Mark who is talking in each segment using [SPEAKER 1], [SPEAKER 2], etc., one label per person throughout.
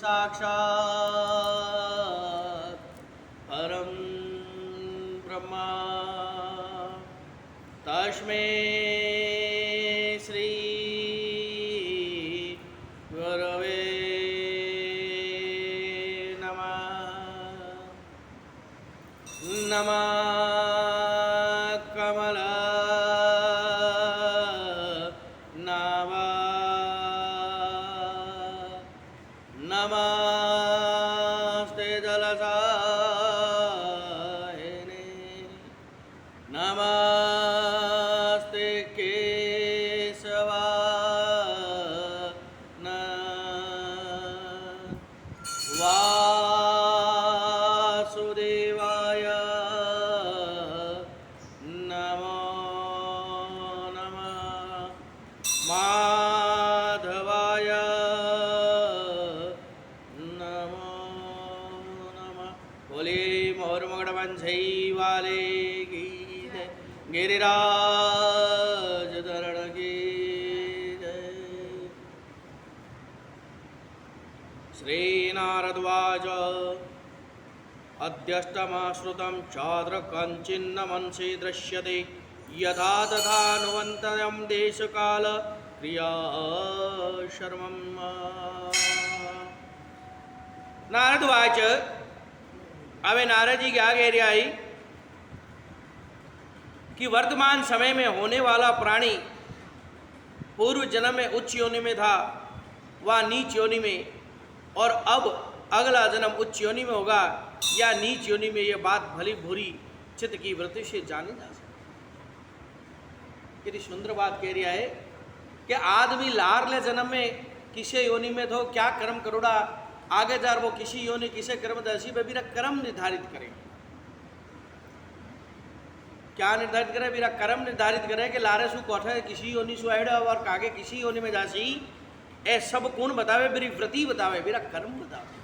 [SPEAKER 1] साक्षात् परं ब्रह्मा तस्मै श्री गुरवे नमः। नमः नमस्ते जलसायिने नमस्ते केशवाय वासुदेवाय नमो नमः। माधवाय बोले मोर मगड़ बंझई वाले की जय, गिरिराज धरण की जय। श्री नारदवाच अद्यष्टमाश्रुतं चाद्र कंचिन्न मनसि दृश्यते यथा तथानुवन्तयं देशकाल क्रिया शर्मम्। नारदवाच अवे नारद जी की आगे आई कि वर्तमान समय में होने वाला प्राणी पूर्व जन्म में उच्च योनि में था व नीच योनि में, और अब अगला जन्म उच्च योनि में होगा या नीच योनि में, यह बात भली बुरी चित्त की वृत्ति से जानी जा सकती। कितनी सुंदर बात कह रहा है कि आदमी लारले जन्म में किसे योनि में तो क्या कर्म करोड़ा, आगे जार वो किसी योनि किसे कर्म दर्शी पे मेरा कर्म निर्धारित करे। क्या निर्धारित करे? मेरा कर्म निर्धारित करे कि लारे सु कोठे किसी योनि सु आएड़ा और कागे किसी योनि में जासी। ए सब कौन बतावे? मेरी वृत्ति बतावे, मेरा कर्म बतावे।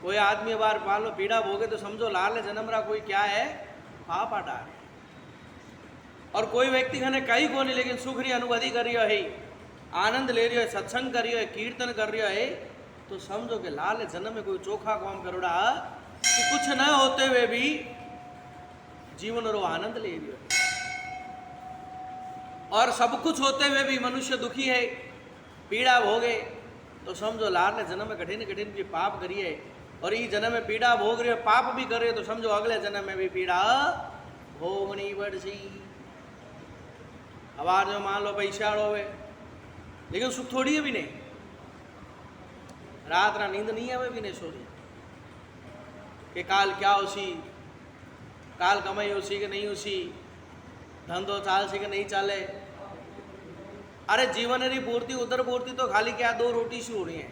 [SPEAKER 1] कोई आदमी बार मान लो पीड़ा भोगे तो समझो लाल जन्म रहा कोई क्या है, पाप आटा है। और कोई व्यक्ति खाने कहीं को नहीं, लेकिन सुख रही अनुभूति कर रही है, आनंद ले रही है, सत्संग कर रही है, कीर्तन कर रही है, तो समझो कि लाल जन्म में कोई चोखा काम करोड़ा कि कुछ न होते हुए भी जीवन और आनंद ले रही है। और सब कुछ होते हुए भी मनुष्य दुखी है, पीड़ा भोगे, तो समझो लाल जन्म में कठिन कठिन भी पाप करिए, और ये जन्म में पीड़ा भोग रही है, पाप भी कर रहे, तो समझो अगले जन्म में भी पीड़ा भोगनी पड़सी। अब आज मान लो पैसा होवे, लेकिन सुख थोड़ी है भी नहीं, रात ना नींद नहीं है भी नहीं सो रही कि काल क्या होसी, काल कमाई होसी कि नहीं होसी, धंधो चाल से कि नहीं चाले। अरे जीवन री पूर्ति उधर पूर्ति तो खाली क्या दो रोटी सी हो रही है,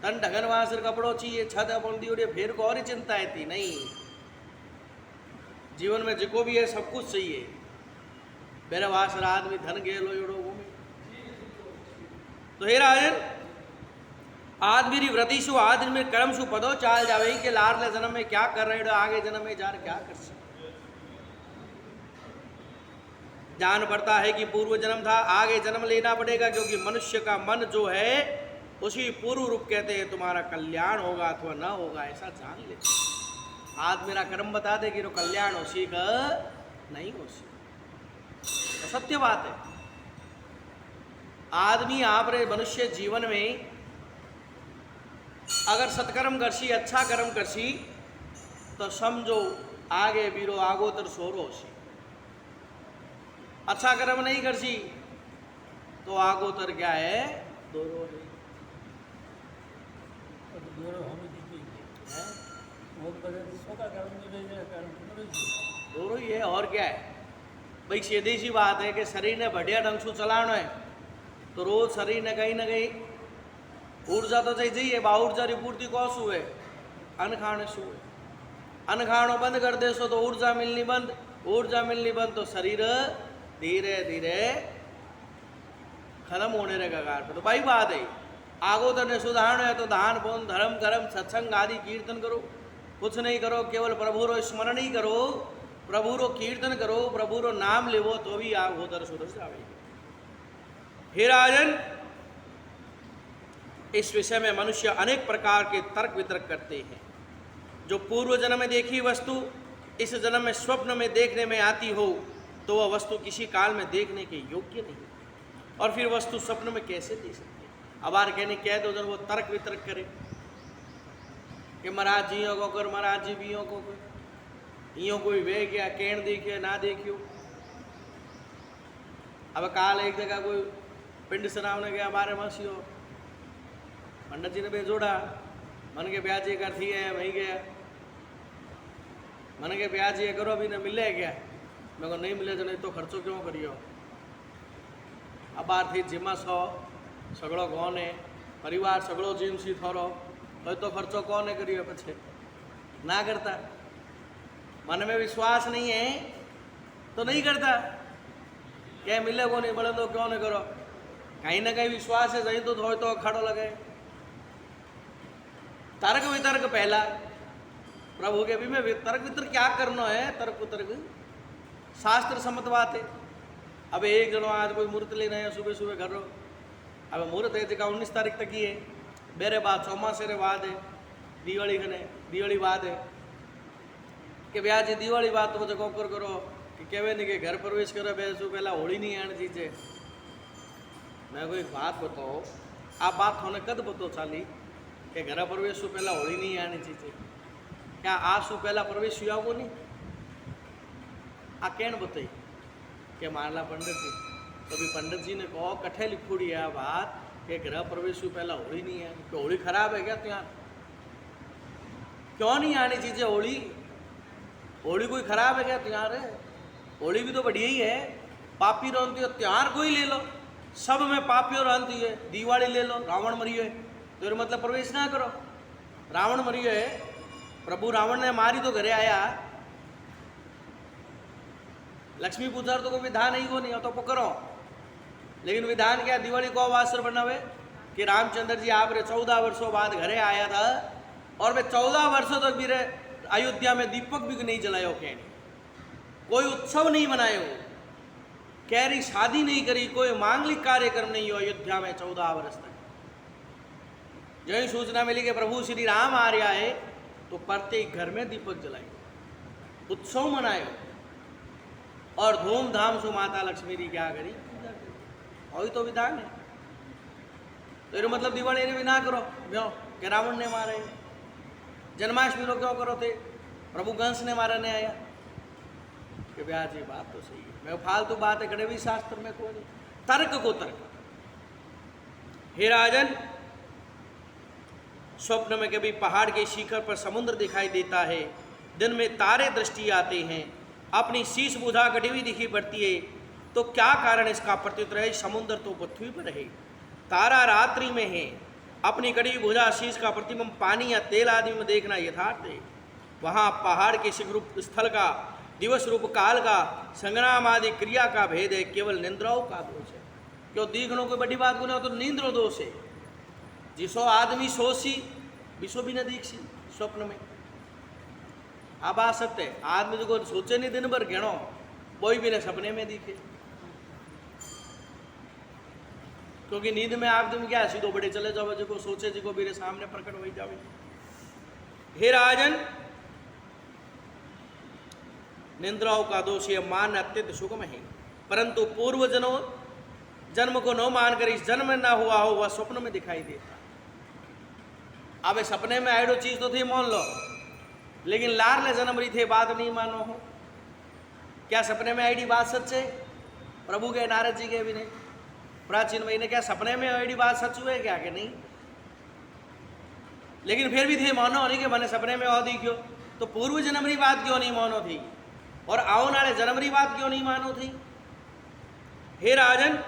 [SPEAKER 1] तन ढगन वहां सिर कपड़ो चाहिए, छत अपन दी उड़े, फिर को और ही चिंता है थी नहीं। जीवन में जिको भी है सब कुछ चाहिए। मेरे वासर आदमी धन गेलो एड़ो घूमे। तो हे राजन, आदमी री व्रति सु आदमी में कर्म सु पदो चाल जावे कि लारले जन्म में क्या कर रहे हो, आगे जन्म में जार क्या कर सकते। जान पड़ता है कि पूर्व जन्म था, आगे जन्म लेना पड़ेगा, क्योंकि मनुष्य का मन जो है उसी पूर्व रूप कहते हैं तुम्हारा कल्याण होगा अथवा न होगा, ऐसा जान ले। आज मेरा कर्म बता दे कि तो कल्याण हो सी का नहीं हो सी, तो सत्य बात है। आदमी आप रे मनुष्य जीवन में अगर सत्कर्म करसी, अच्छा कर्म करसी, तो समझो आगे बीरो आगोतर सोरो सी। अच्छा कर्म नहीं करसी तो आगोतर क्या है, दोरो है। दोरो ही है, और क्या है भाई। सीधी सी बात है कि शरीर ने बढ़िया ढंग से चलाना है तो रोज शरीर ने कहीं ना कहीं ऊर्जा तो चाहिए। बा ऊर्जा री पूर्ति कौन सु है, अन्न खाने सु है। अन्न खानो बंद कर दे सो तो ऊर्जा मिलनी बंद, ऊर्जा मिलनी बंद तो शरीर धीरे धीरे खत्म होने रे कगार पे। तो भाई बात है, आगो तने सुधारना है तो दान पुण्य धर्म कर्म सत्संग आदि कीर्तन करो। कुछ नहीं करो, केवल प्रभु रो स्मरण ही करो, प्रभु रो कीर्तन करो, प्रभु रो नाम लेवो तो भी आग होतर सुधर जावे। हे राजन, इस विषय में मनुष्य अनेक प्रकार के तर्क वितर्क करते हैं। जो पूर्व जन्म में देखी वस्तु इस जन्म में स्वप्न में देखने में आती हो तो वह वस्तु किसी काल में देखने के योग्य नहीं, और फिर वस्तु स्वप्न में कैसे देख सकते। अब आर कहने कह दो जन वो तर्क वितर्क करे कि महाराज जियो को कर, महाराज जी बियो को कर, इो कोई वे क्या केण देखियो ना देखियो। अब काल एक जगह कोई पिंड सरावने गया बारे मसियो, पंडित जी ने बेजोड़ा मन के ब्याज कर थी है वहीं गया, मन के ब्याज ये करो अभी न मिले क्या, मैं को नहीं मिले तो नहीं तो खर्चो क्यों करियो। अब बार थी जिम्मा सौ सगड़ो कौन है परिवार सगड़ो जिम सी थोरो तो खर्चो कौन है करियो पछे ना करता। मन में विश्वास नहीं है तो नहीं करता, क्या मिले को नहीं बोले तो क्यों नहीं करो, कहीं ना कहीं विश्वास है सही तो थोड़ा तो खड़ो लगे। तर्क वितर्क पहला प्रभु के भी में तर्क वितर्क क्या करना है, तर्क वितर्क शास्त्र सम्मत बात है। अब एक जनो आज कोई मुहूर्त लेना है सुबह सुबह कर रो, अब मुहूर्त है जगह 19 तारीख तक ही है, मेरे बाद चौमासे रे बाद है दिवाली खने दिवाली बाद है कि ब्याज दिवाली बाद तो जगह कर करो कि कहे नहीं कि घर प्रवेश करे बेसू पहला होली नहीं आने चीजे। मैं कोई बात बताओ, आप बात होने कद बतो चाली कि घर प्रवेश सु पहला होली नहीं आनी चीजे, क्या आज सु पहला प्रवेश हुआ वो नहीं आ केण बताई के मारला पंडित जी, कभी पंडित जी ने कहो कठे लिखोड़ी है बात कि गृह प्रवेश से पहला होली नहीं है, तो होली खराब है क्या त्यार, क्यों नहीं आनी चीजें होली, होली कोई खराब है क्या त्यार है, होली भी तो बढ़िया ही है। पापी रोनती हो त्यार कोई ले लो, सब में पापी रोनती है, दिवाली ले लो रावण मरियो है तो ये मतलब प्रवेश ना करो, रावण मरियो है प्रभु रावण ने मारी तो घरे आया, लक्ष्मी पूजा तो कोई विधान नहीं को नहीं हो तो करो, लेकिन विधान क्या दिवाली को अवसर बनावे कि रामचंद्र जी आप रे 14 वर्षों बाद घरे आया था और वे 14 वर्षों तक भी अयोध्या में दीपक भी नहीं जलायो, कहने कोई उत्सव नहीं मनायो, कैरी शादी नहीं करी, कोई मांगलिक कार्यक्रम नहीं हो अयोध्या में 14 वर्ष तक। जो ही सूचना मिली कि प्रभु श्री राम आ रहा है तो प्रत्येक घर में दीपक जलाए, उत्सव मनायो और धूमधाम से माता लक्ष्मी की क्या करी पूजा करी, और तो विधान है। तो ये मतलब दिवाली ने भी ना करो क्यों कि रावण ने मारे, जन्माष्टमी लोग क्यों करो थे प्रभु कंस ने मारने आया, कि ब्याज ये बात तो सही है, मैं फालतू बात है कड़े भी शास्त्र में कोई नहीं, तर्क को तर्क। हे राजन, स्वप्न में कभी पहाड़ के शिखर पर समुद्र दिखाई देता है, दिन में तारे दृष्टि आते हैं, अपनी शीश बुझा कटी हुई दिखी पड़ती है, तो क्या कारण इसका प्रत्युत्तर है समुद्र तो पृथ्वी पर है, तारा रात्रि में है, अपनी कड़ी भुजा शीश का प्रतिबिंब पानी या तेल आदि में देखना यथार्थ है। वहाँ पहाड़ के शिखर रूप स्थल का दिवस रूप काल का संग्राम आदि क्रिया का भेद है, केवल निंद्राओं का दोष है। क्यों दीखनो कोई बड़ी बात गुना तो निंद्रो दोष है, जिसो आदमी सोची विसो भी न दीक्षी स्वप्न में। आ बात सत्य है, आदमी जो को सोचे नहीं दिन भर घेणो कोई भी ने सपने में दिखे, क्योंकि नींद में आप तुम क्या सीधो बड़े चले जाओ, जो को सोचे जो को मेरे सामने प्रकट हो जावे। हे राजन, निंद्राओं का दोष ये मान अत्यंत सुगम है, परंतु पूर्व जन्म को न मानकर इस जन्म में ना हुआ हो वह स्वप्न में दिखाई देता। अब सपने में आयडो चीज तो थी मान लो, लेकिन लार ले जन्म रही थे बात नहीं मानो हो, क्या सपने में आईडी बात सच है? प्रभु के नारद जी के भी नहीं, प्राचीन महीने क्या सपने में आईडी बात सच हुए क्या कि नहीं, लेकिन फिर भी थे मानो नहीं कि मैंने सपने में और दी क्यों, तो पूर्व जन्म की बात क्यों नहीं मानो थी और आओ नाले जन्म की बात क्यों नहीं मानो थी। हे राजन,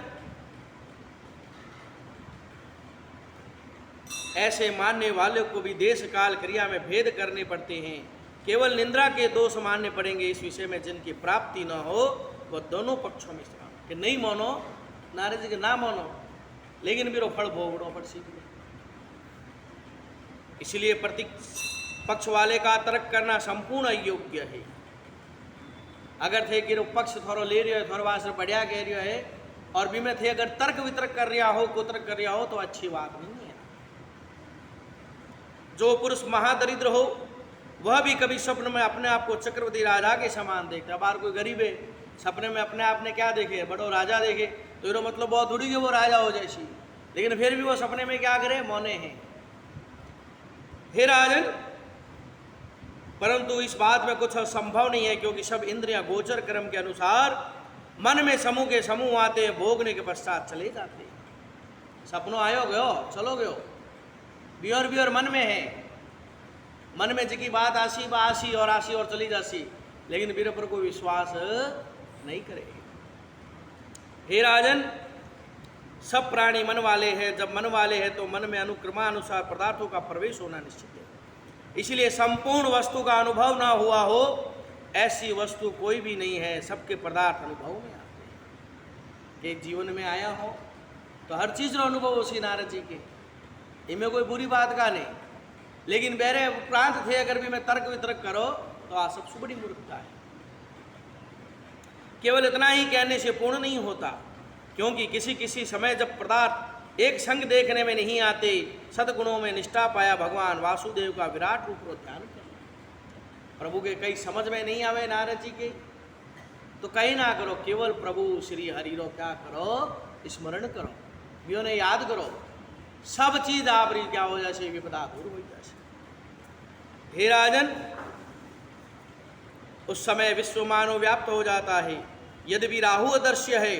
[SPEAKER 1] ऐसे मानने वाले को भी देश काल क्रिया में भेद करने पड़ते हैं, केवल निंद्रा के दोष मानने पड़ेंगे इस विषय में जिनकी प्राप्ति न हो वह दोनों पक्षों में समान। कि नहीं मानो नारद जी के ना मानो, लेकिन मेरा फल भोगड़ो पर सीख। इसलिए प्रत्येक पक्ष वाले का तर्क करना संपूर्ण अयोग्य है। अगर थे कि पक्ष थोड़ा ले रहे हो, थोड़ा वास्त्र बढ़िया कह रहे है और भी में थे अगर तर्क वितर्क कर रहा हो, कुतर्क कर रहा हो तो अच्छी बात नहीं है। जो पुरुष महादरिद्र हो वह भी कभी स्वप्न में अपने आप को चक्रवर्ती राजा के समान देखता है। बाहर कोई गरीब है, सपने में अपने आप ने क्या देखे, बड़ो राजा देखे, तो ये मतलब बहुत थोड़ी कि वो राजा हो जैसी, लेकिन फिर भी वो सपने में क्या करे, मौने हैं। हे राजन, परंतु इस बात में कुछ संभव नहीं है, क्योंकि सब इंद्रियां गोचर क्रम के अनुसार मन में समूह के समूह आते हैं, भोगने के पश्चात चले जाते हैं। सपनों आयो गयो, चलो गयो, बियर बियर मन में है, मन में जी की बात आसी बा आसी और चली जासी, लेकिन वीर पर कोई विश्वास नहीं करे। हे राजन, सब प्राणी मन वाले हैं। जब मन वाले हैं तो मन में अनुक्रमानुसार पदार्थों का प्रवेश होना निश्चित है। इसलिए संपूर्ण वस्तु का अनुभव ना हुआ हो ऐसी वस्तु कोई भी नहीं है। सबके पदार्थ अनुभव में आते हैं। कि जीवन में आया हो तो हर चीज रो अनुभव हो सी नारद जी के, इनमें कोई बुरी बात का नहीं, लेकिन बेरे उपरांत थे अगर भी मैं तर्क वितर्क करो तो आ सबसे बड़ी मूर्खता है। केवल इतना ही कहने से पूर्ण नहीं होता, क्योंकि किसी किसी समय जब पदार्थ एक संग देखने में नहीं आते, सद्गुणों में निष्ठा पाया भगवान वासुदेव का विराट रूप को ध्यान कर, प्रभु के कई समझ में नहीं आवे नारद जी के, तो कहीं ना करो, केवल प्रभु श्री हरि रो क्या करो, स्मरण करो, बियो ने याद करो, सब चीज आप क्या हो जाए, विपदा दूर हो जाए। हे राजन, उस समय विश्व मानव व्याप्त हो जाता है। यद्यपि राहु अदृश्य है